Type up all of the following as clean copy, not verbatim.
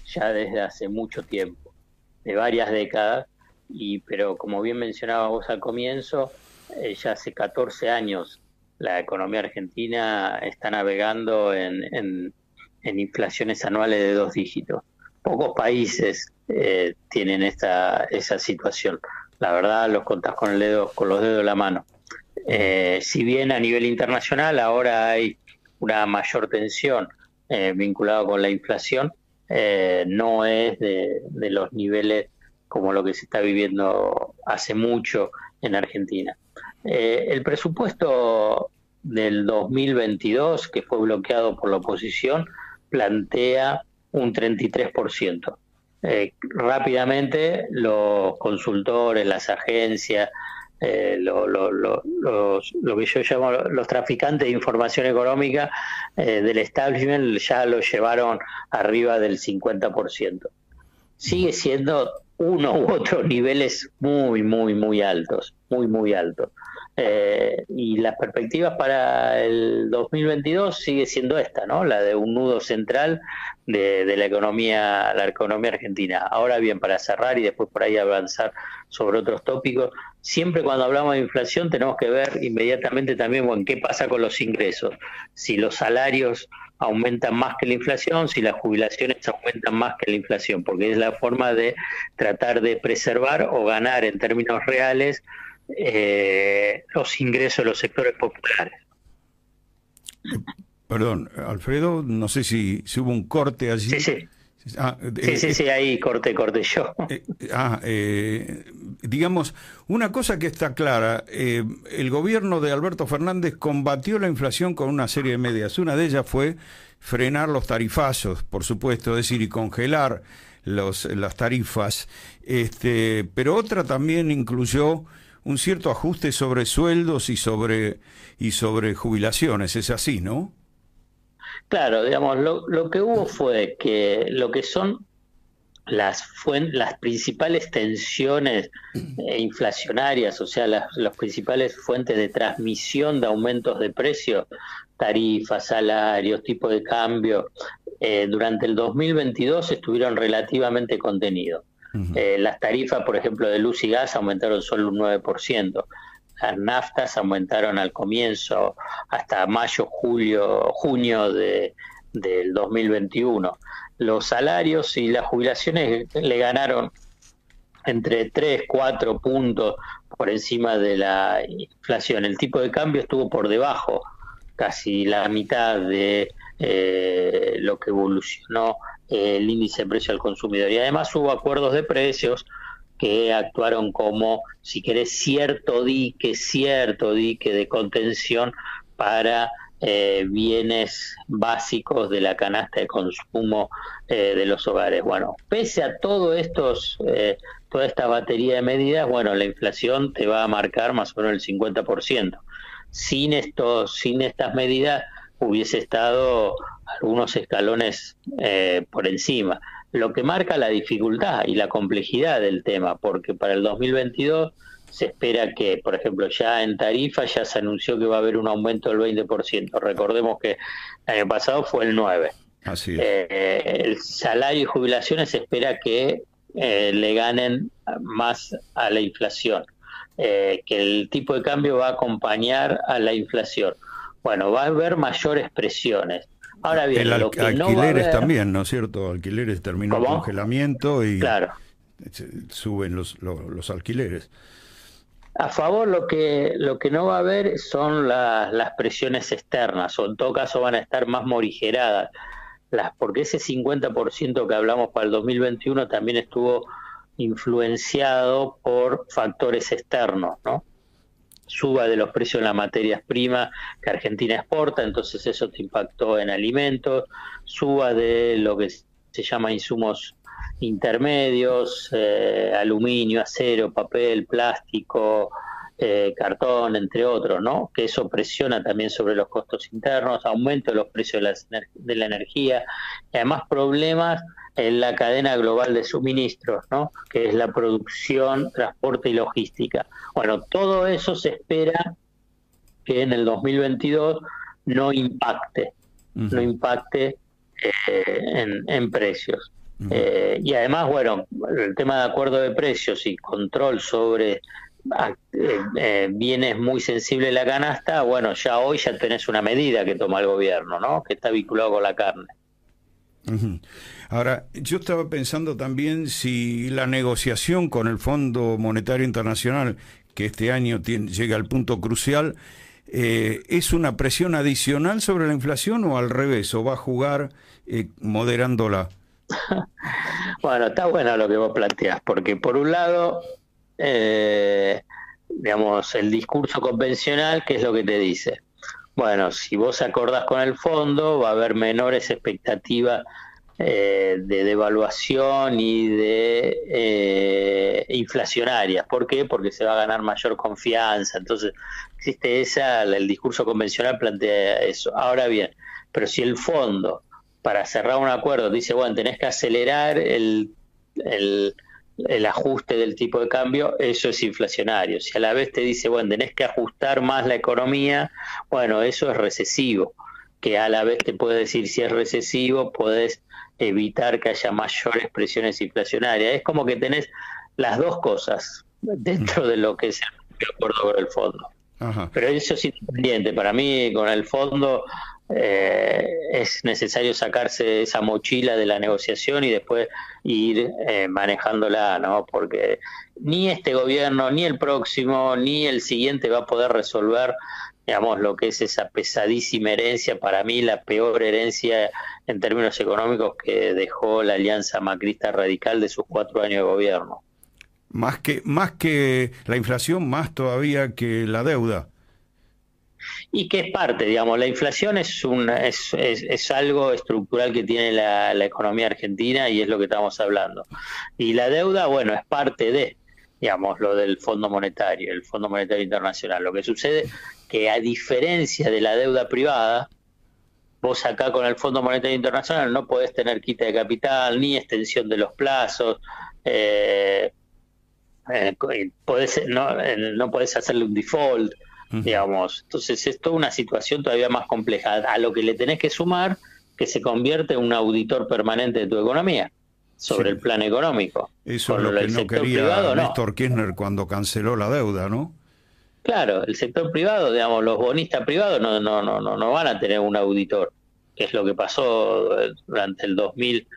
ya desde hace mucho tiempo, de varias décadas, pero como bien mencionaba vos al comienzo, ya hace 14 años la economía argentina está navegando en inflaciones anuales de 2 dígitos. Pocos países tienen esa situación. La verdad, los contás con los dedos de la mano. Si bien a nivel internacional ahora hay una mayor tensión vinculada con la inflación, no es de los niveles como lo que se está viviendo hace mucho en Argentina. El presupuesto del 2022, que fue bloqueado por la oposición, plantea un 33%. Rápidamente los consultores, las agencias, lo que yo llamo los traficantes de información económica del establishment ya lo llevaron arriba del 50%. Sigue siendo uno u otros niveles muy, muy, muy altos, muy, muy altos. Y las perspectivas para el 2022 sigue siendo esta, ¿no? La de un nudo central de la economía argentina. Ahora bien, para cerrar y después por ahí avanzar sobre otros tópicos, siempre cuando hablamos de inflación tenemos que ver inmediatamente también, bueno, qué pasa con los ingresos. Si los salarios aumentan más que la inflación, si las jubilaciones aumentan más que la inflación, porque es la forma de tratar de preservar o ganar en términos reales los ingresos de los sectores populares. Perdón, Alfredo, no sé si hubo un corte allí. Sí, sí. Sí, ahí corté yo. Digamos, una cosa que está clara, el gobierno de Alberto Fernández combatió la inflación con una serie de medidas. Una de ellas fue frenar los tarifazos, por supuesto, es decir, y congelar las tarifas, pero otra también incluyó un cierto ajuste sobre sueldos y sobre jubilaciones, es así, ¿no? Claro, digamos, lo que hubo fue que lo que son las principales tensiones inflacionarias, o sea, las principales fuentes de transmisión de aumentos de precios, tarifas, salarios, tipo de cambio, durante el 2022 estuvieron relativamente contenidos. Las tarifas, por ejemplo, de luz y gas aumentaron solo un 9%. Las naftas aumentaron al comienzo hasta mayo, junio del 2021. Los salarios y las jubilaciones le ganaron entre 3, 4 puntos por encima de la inflación. El tipo de cambio estuvo por debajo, casi la mitad de lo que evolucionó el índice de precio al consumidor. Y además hubo acuerdos de precios que actuaron como, si querés, cierto dique de contención para bienes básicos de la canasta de consumo de los hogares. Bueno, pese a toda esta batería de medidas, bueno, la inflación te va a marcar más o menos el 50%. Sin estas medidas hubiese estado algunos escalones por encima. Lo que marca la dificultad y la complejidad del tema, porque para el 2022 se espera que, por ejemplo, ya en tarifa ya se anunció que va a haber un aumento del 20%. Recordemos que el año pasado fue el 9%. Así es. El salario y jubilaciones se espera que le ganen más a la inflación, que el tipo de cambio va a acompañar a la inflación. Bueno, va a haber mayores presiones. Ahora bien, lo que alquileres no va a haber, también, ¿no es cierto? Alquileres terminó el congelamiento y claro, suben los alquileres. A favor lo que no va a haber son las presiones externas, o en todo caso van a estar más morigeradas, porque ese 50% que hablamos para el 2021 también estuvo influenciado por factores externos, ¿no? Suba de los precios de las materias primas que Argentina exporta, entonces eso te impactó en alimentos, suba de lo que se llama insumos intermedios, aluminio, acero, papel, plástico, cartón, entre otros, ¿no? Que eso presiona también sobre los costos internos, aumento de los precios de la energía, y además problemas en la cadena global de suministros, ¿no? Que es la producción, transporte y logística. Bueno, todo eso se espera que en el 2022 no impacte en precios. Y además, bueno, el tema de acuerdo de precios y control sobre bienes muy sensibles de la canasta, bueno, ya hoy ya tenés una medida que toma el gobierno, ¿no? Que está vinculado con la carne. Ujú. Ahora, yo estaba pensando también si la negociación con el Fondo Monetario Internacional, que este año llega al punto crucial, ¿es una presión adicional sobre la inflación o al revés, o va a jugar moderándola? Bueno, está bueno lo que vos planteás, porque por un lado, digamos, el discurso convencional, ¿qué es lo que te dice? Bueno, si vos acordás con el fondo, va a haber menores expectativas de devaluación y de inflacionarias. ¿Por qué? Porque se va a ganar mayor confianza. Entonces, existe el discurso convencional plantea eso. Ahora bien, pero si el fondo, para cerrar un acuerdo, dice, bueno, tenés que acelerar el ajuste del tipo de cambio, eso es inflacionario. Si a la vez te dice, bueno, tenés que ajustar más la economía, bueno, eso es recesivo, que a la vez te puede decir, si es recesivo, podés evitar que haya mayores presiones inflacionarias. Es como que tenés las dos cosas dentro de lo que es el acuerdo con el fondo. Ajá. Pero eso es independiente. Para mí, con el fondo, es necesario sacarse esa mochila de la negociación y después ir manejándola, ¿no? Porque ni este gobierno, ni el próximo, ni el siguiente va a poder resolver, digamos, lo que es esa pesadísima herencia, para mí la peor herencia en términos económicos que dejó la alianza macrista radical de sus 4 años de gobierno. Más que la inflación, más todavía que la deuda. Y que es parte, digamos, la inflación es algo estructural que tiene la economía argentina y es lo que estamos hablando. Y la deuda, bueno, es parte de, digamos, lo del Fondo Monetario, el Fondo Monetario Internacional. Lo que sucede que a diferencia de la deuda privada, vos acá con el Fondo Monetario Internacional no podés tener quita de capital, ni extensión de los plazos, no podés hacerle un default, digamos. Entonces es toda una situación todavía más compleja, a lo que le tenés que sumar que se convierte en un auditor permanente de tu economía sobre el plan económico. Eso es lo que no quería Néstor Kirchner cuando canceló la deuda, ¿no? Claro, el sector privado, digamos, los bonistas privados no van a tener un auditor, que es lo que pasó durante el 2000,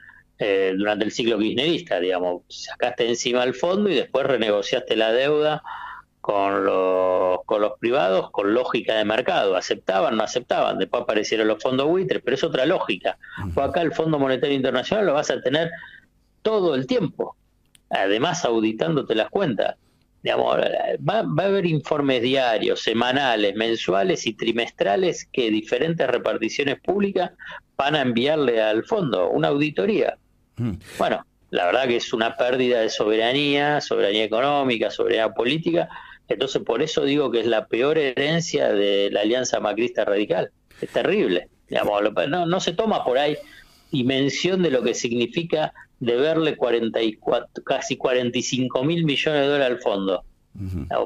durante el ciclo kirchnerista, digamos, sacaste encima el fondo y después renegociaste la deuda con los privados con lógica de mercado, aceptaban, no aceptaban, después aparecieron los fondos buitres, pero es otra lógica. Pues acá el Fondo Monetario Internacional lo vas a tener todo el tiempo, además auditándote las cuentas. Digamos, va a haber informes diarios, semanales, mensuales y trimestrales que diferentes reparticiones públicas van a enviarle al fondo, una auditoría. Bueno, la verdad que es una pérdida de soberanía económica, soberanía política. Entonces, por eso digo que es la peor herencia de la alianza macrista radical. Es terrible. Digamos, no se toma por ahí dimensión de lo que significa deberle casi 45 mil millones de dólares al fondo.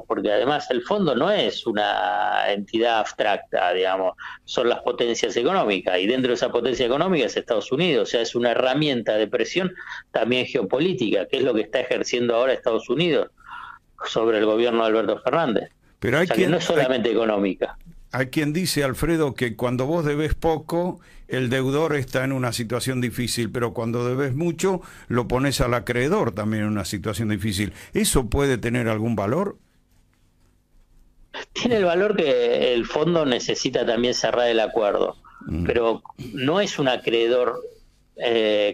Porque además el fondo no es una entidad abstracta, digamos, son las potencias económicas, y dentro de esa potencia económica es Estados Unidos, o sea, es una herramienta de presión también geopolítica, que es lo que está ejerciendo ahora Estados Unidos sobre el gobierno de Alberto Fernández. Pero hay que no es solamente económica. Hay quien dice, Alfredo, que cuando vos debes poco, el deudor está en una situación difícil, pero cuando debes mucho, lo pones al acreedor también en una situación difícil. ¿Eso puede tener algún valor? Tiene el valor que el fondo necesita también cerrar el acuerdo, pero no es un acreedor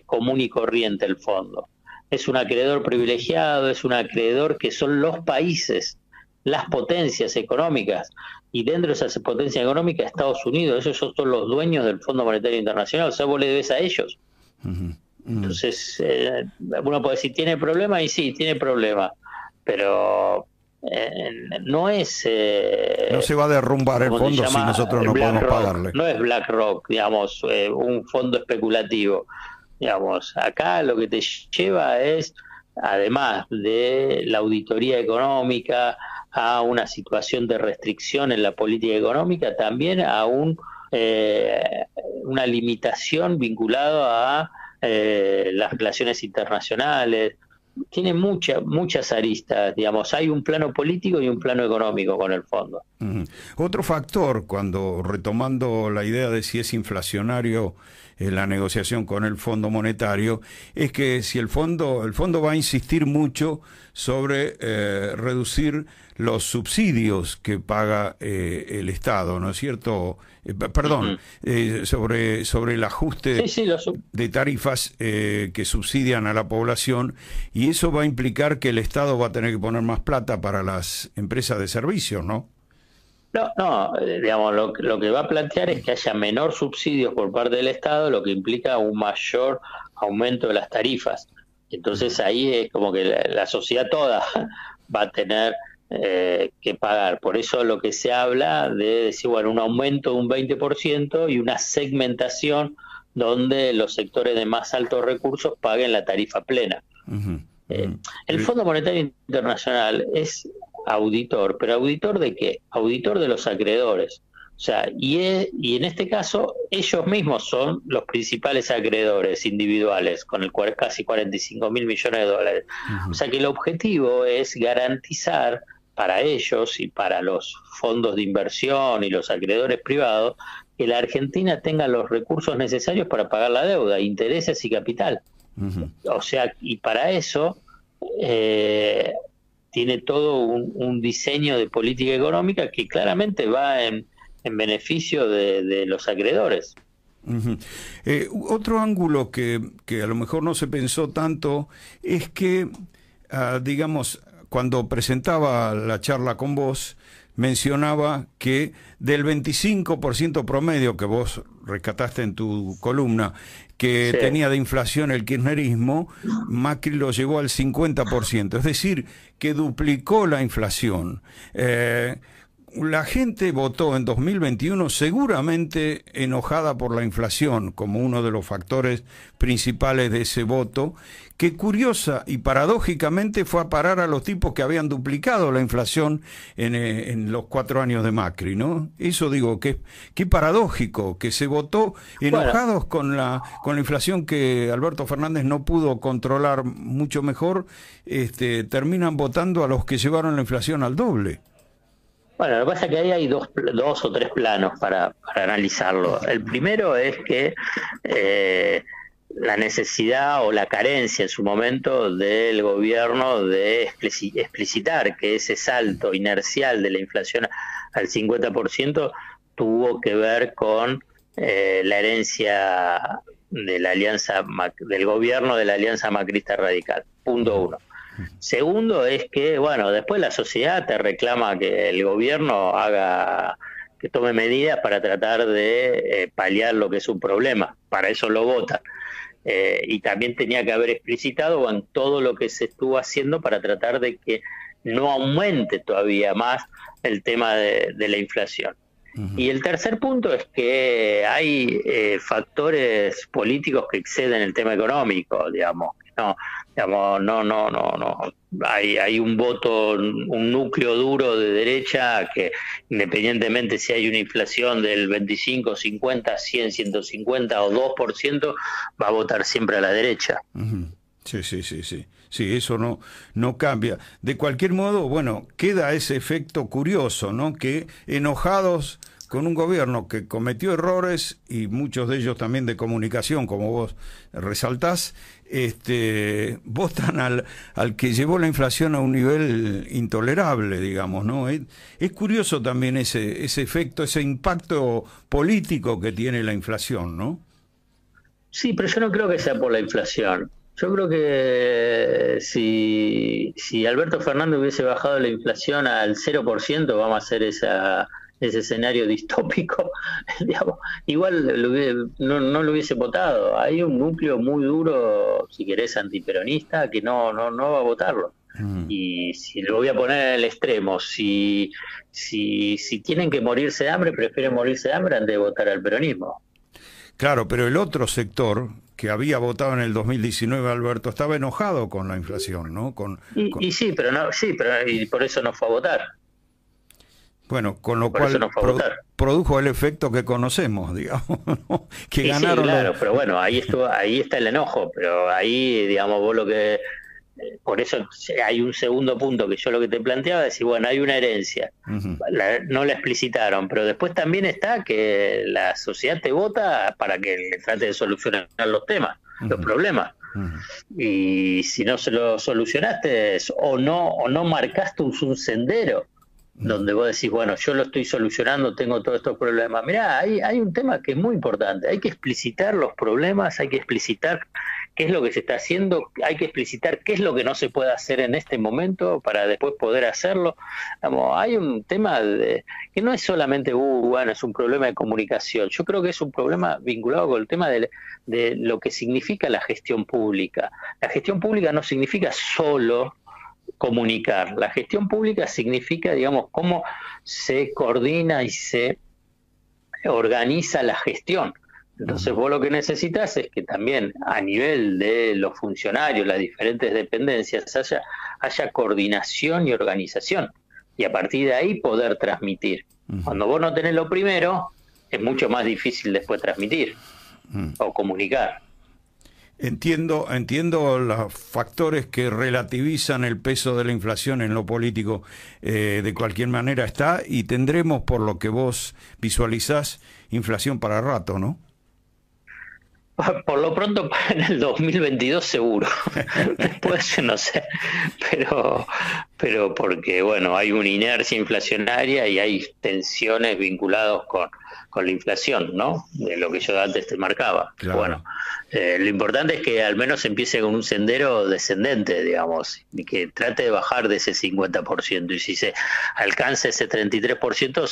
común y corriente el fondo. Es un acreedor privilegiado, es un acreedor que son los países, las potencias económicas, y dentro de esas potencias económicas Estados Unidos, esos son los dueños del Fondo Monetario Internacional, o sea, vos le debes a ellos. Entonces, uno puede decir, ¿tiene problema? Y sí, tiene problema, pero no es... no se va a derrumbar el fondo si nosotros no podemos pagarle. No es BlackRock, digamos, un fondo especulativo. Digamos, acá lo que te lleva es, además de la auditoría económica, a una situación de restricción en la política económica, también a una limitación vinculada a las relaciones internacionales. Tiene muchas aristas, digamos. Hay un plano político y un plano económico con el fondo. Otro factor, cuando retomando la idea de si es inflacionario la negociación con el Fondo Monetario, es que si el fondo va a insistir mucho sobre reducir los subsidios que paga el Estado, ¿no es cierto? Perdón, sobre el ajuste de tarifas que subsidian a la población, y eso va a implicar que el Estado va a tener que poner más plata para las empresas de servicios, ¿no? No, digamos, lo que va a plantear es que haya menor subsidios por parte del Estado, lo que implica un mayor aumento de las tarifas. Entonces ahí es como que la sociedad toda va a tener que pagar. Por eso lo que se habla de decir, bueno, un aumento de un 20% y una segmentación donde los sectores de más altos recursos paguen la tarifa plena. El Fondo Monetario Internacional es auditor, pero ¿auditor de qué? Auditor de los acreedores. O sea, y en este caso ellos mismos son los principales acreedores individuales, con el casi 45.000 millones de dólares. O sea que el objetivo es garantizar para ellos y para los fondos de inversión y los acreedores privados que la Argentina tenga los recursos necesarios para pagar la deuda, intereses y capital. O sea, y para eso tiene todo un diseño de política económica que claramente va en beneficio de los acreedores. Otro ángulo que a lo mejor no se pensó tanto es que, digamos, cuando presentaba la charla con vos, mencionaba que del 25% promedio que vos rescataste en tu columna, que tenía de inflación el kirchnerismo, Macri lo llevó al 50%, es decir, que duplicó la inflación. La gente votó en 2021 seguramente enojada por la inflación como uno de los factores principales de ese voto, que curiosa y paradójicamente fue a parar a los tipos que habían duplicado la inflación en los 4 años de Macri, ¿no? Eso digo, que paradójico, que se votó enojados con la inflación que Alberto Fernández no pudo controlar mucho mejor, terminan votando a los que llevaron la inflación al doble. Bueno, lo que pasa es que ahí hay dos o tres planos para analizarlo. El primero es que la necesidad o la carencia en su momento del gobierno de explicitar que ese salto inercial de la inflación al 50% tuvo que ver con la herencia de la alianza del gobierno de la alianza macrista radical. Punto uno. Segundo es que, bueno, después la sociedad te reclama que el gobierno que tome medidas para tratar de paliar lo que es un problema. Para eso lo votan. Y también tenía que haber explicitado en todo lo que se estuvo haciendo para tratar de que no aumente todavía más el tema de la inflación. Y el tercer punto es que hay factores políticos que exceden el tema económico, digamos. No. Hay un voto, un núcleo duro de derecha que, independientemente si hay una inflación del 25, 50, 100, 150 o 2%, va a votar siempre a la derecha. Sí. Sí, eso no cambia. De cualquier modo, bueno, queda ese efecto curioso, ¿no? Que enojados con un gobierno que cometió errores, y muchos de ellos también de comunicación, como vos resaltás, votan al que llevó la inflación a un nivel intolerable, digamos, ¿no? Es curioso también ese efecto, ese impacto político que tiene la inflación, ¿no? Sí, pero yo no creo que sea por la inflación. Yo creo que si Alberto Fernández hubiese bajado la inflación al 0%, vamos a hacer ese escenario distópico, digamos, igual no lo hubiese votado. Hay un núcleo muy duro, si querés, antiperonista, que no va a votarlo. Y si lo voy a poner en el extremo, si tienen que morirse de hambre, prefieren morirse de hambre antes de votar al peronismo. Claro, pero el otro sector que había votado en el 2019, Alberto, estaba enojado con la inflación, ¿no? Y por eso no fue a votar. Bueno, con lo Por eso cual no fue a votar. produjo el efecto que conocemos, digamos, ¿no? Que Y sí, ganaron claro, los... pero bueno, ahí está el enojo, pero ahí, digamos, vos lo que... Por eso hay un segundo punto que yo lo que te planteaba, es decir, bueno, hay una herencia, Ujú, no la explicitaron, pero después también está que la sociedad te vota para que le trate de solucionar los temas, los ujú, problemas. ujú, Y si no se lo solucionaste o no marcaste un sendero ujú. donde vos decís, bueno, yo lo estoy solucionando, tengo todos estos problemas. Mirá, hay un tema que es muy importante, hay que explicitar los problemas, hay que explicitar qué es lo que se está haciendo, hay que explicitar qué es lo que no se puede hacer en este momento para después poder hacerlo. Vamos, hay un tema que no es solamente, bueno, es un problema de comunicación, yo creo que es un problema vinculado con el tema de lo que significa la gestión pública. La gestión pública no significa solo comunicar. La gestión pública significa, digamos, cómo se coordina y se organiza la gestión. Entonces vos lo que necesitas es que también a nivel de los funcionarios, las diferentes dependencias, haya coordinación y organización. Y a partir de ahí poder transmitir. Ujú, Cuando vos no tenés lo primero, es mucho más difícil después transmitir ujú. o comunicar. Entiendo los factores que relativizan el peso de la inflación en lo político. De cualquier manera está, y tendremos, por lo que vos visualizás, inflación para rato, ¿no? Por lo pronto en el 2022 seguro. Después no sé, pero porque bueno, hay una inercia inflacionaria y hay tensiones vinculadas con la inflación, ¿no? De lo que yo antes te marcaba. Claro. Bueno, lo importante es que al menos empiece con un sendero descendente, digamos, y que trate de bajar de ese 50%, y si se alcanza ese 33%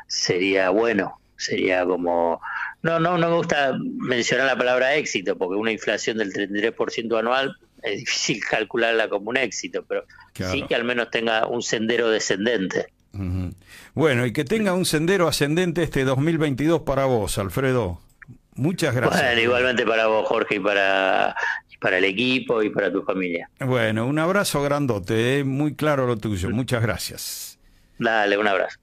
sería bueno, sería como... No me gusta mencionar la palabra éxito, porque una inflación del 33% anual es difícil calcularla como un éxito, pero sí Claro. que al menos tenga un sendero descendente. Ujú. Bueno, y que tenga un sendero ascendente este 2022 para vos, Alfredo. Muchas gracias. Bueno, igualmente para vos, Jorge, y para el equipo y para tu familia. Bueno, un abrazo grandote, muy claro lo tuyo. Muchas gracias. Dale, un abrazo.